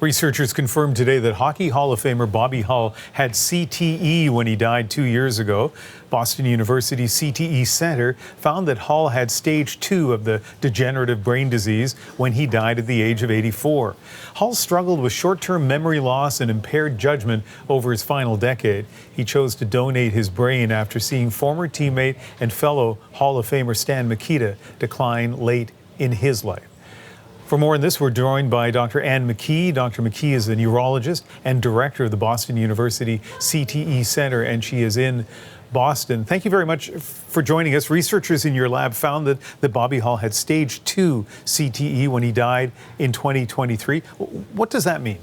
Researchers confirmed today that Hockey Hall of Famer Bobby Hull had CTE when he died 2 years ago. Boston University's CTE Center found that Hull had stage 2 of the degenerative brain disease when he died at the age of 84. Hull struggled with short-term memory loss and impaired judgment over his final decade. He chose to donate his brain after seeing former teammate and fellow Hall of Famer Stan Mikita decline late in his life. For more on this, we're joined by Dr. Anne McKee. Dr. McKee is a neurologist and director of the Boston University CTE Center, and she is in Boston. Thank you very much for joining us. Researchers in your lab found that Bobby Hull had stage 2 CTE when he died in 2023. What does that mean?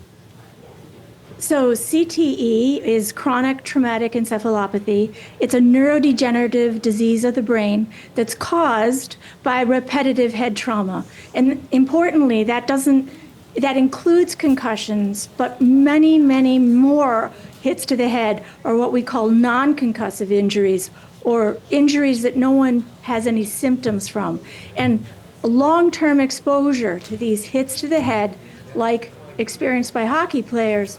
So CTE is chronic traumatic encephalopathy. It's a neurodegenerative disease of the brain that's caused by repetitive head trauma. And importantly, that includes concussions, but many, many more hits to the head are what we call non-concussive injuries, or injuries that no one has any symptoms from. And long-term exposure to these hits to the head, like experienced by hockey players,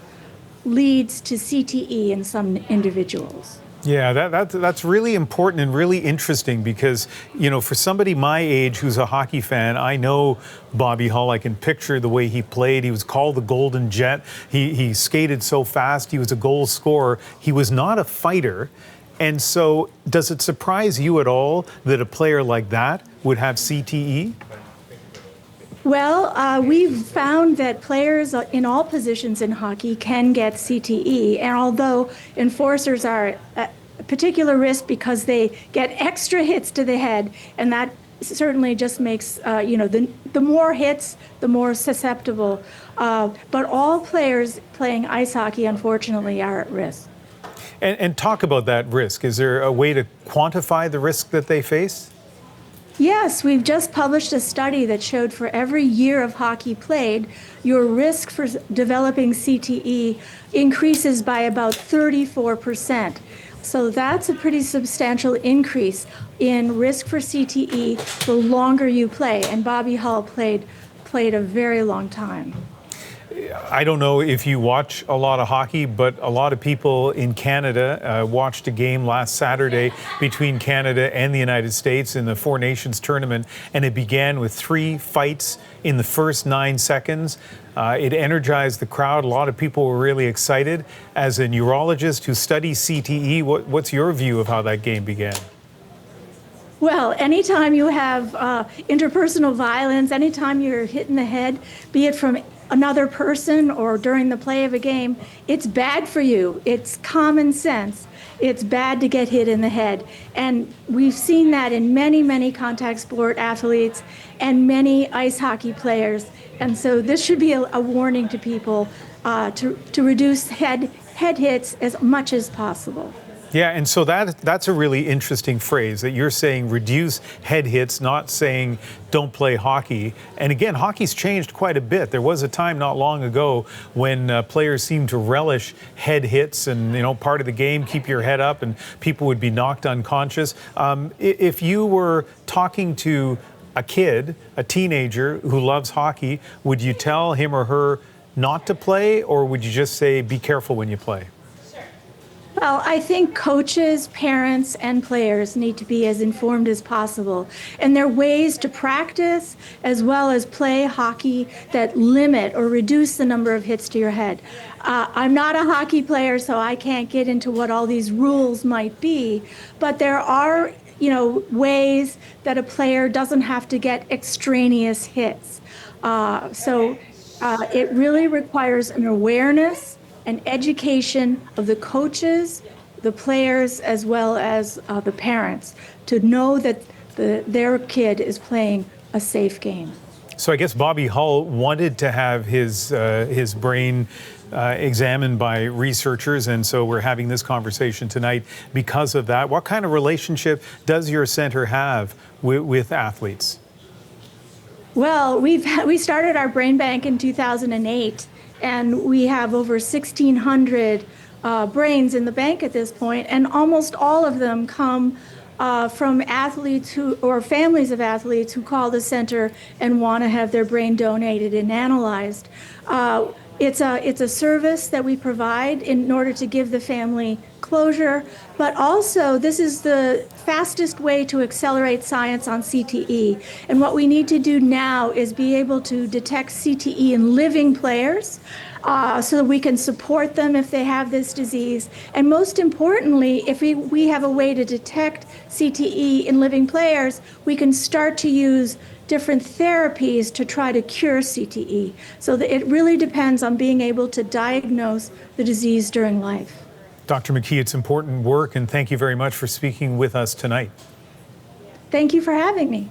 leads to CTE in some individuals. Yeah, that's really important and really interesting because, you know, for somebody my age who's a hockey fan, I know Bobby Hull. I can picture the way he played. He was called the Golden Jet. He skated so fast. He was a goal scorer. He was not a fighter. And so does it surprise you at all that a player like that would have CTE? Well, we've found that players in all positions in hockey can get CTE, and although enforcers are at a particular risk because they get extra hits to the head, and that certainly just makes, the more hits, the more susceptible. But all players playing ice hockey, unfortunately, are at risk. And talk about that risk. Is there a way to quantify the risk that they face? Yes, we've just published a study that showed for every year of hockey played, your risk for developing CTE increases by about 34%. So that's a pretty substantial increase in risk for CTE the longer you play. And Bobby Hull played a very long time. I don't know if you watch a lot of hockey, but a lot of people in Canada watched a game last Saturday between Canada and the United States in the Four Nations tournament, and it began with 3 fights in the first 9 seconds. It energized the crowd. A lot of people were really excited. As a neurologist who studies CTE, what's your view of how that game began? Well, anytime you have interpersonal violence, anytime you're hit in the head, be it from another person or during the play of a game, it's bad for you. It's common sense. It's bad to get hit in the head. And we've seen that in many, many contact sport athletes and many ice hockey players. And so this should be a warning to people to reduce head hits as much as possible. Yeah, and so that's a really interesting phrase, that you're saying reduce head hits, not saying don't play hockey. And again, hockey's changed quite a bit. There was a time not long ago when players seemed to relish head hits and, you know, part of the game, keep your head up, and people would be knocked unconscious. If you were talking to a kid, a teenager who loves hockey, would you tell him or her not to play, or would you just say be careful when you play? Well, I think coaches, parents, and players need to be as informed as possible. And there are ways to practice as well as play hockey that limit or reduce the number of hits to your head. I'm not a hockey player, so I can't get into what all these rules might be, but there are, ways that a player doesn't have to get extraneous hits. It really requires an awareness and education of the coaches, the players, as well as the parents, to know that their kid is playing a safe game. So I guess Bobby Hull wanted to have his brain examined by researchers, and so we're having this conversation tonight because of that. What kind of relationship does your center have with athletes? Well, we started our brain bank in 2008. And we have over 1,600 brains in the bank at this point, and almost all of them come from athletes or families of athletes who call the center and want to have their brain donated and analyzed. It's a service that we provide in order to give the family closure, but also this is the fastest way to accelerate science on CTE. And what we need to do now is be able to detect CTE in living players so that we can support them if they have this disease. And most importantly, if we have a way to detect CTE in living players, we can start to use different therapies to try to cure CTE. So that it really depends on being able to diagnose the disease during life. Dr. McKee, it's important work, and thank you very much for speaking with us tonight. Thank you for having me.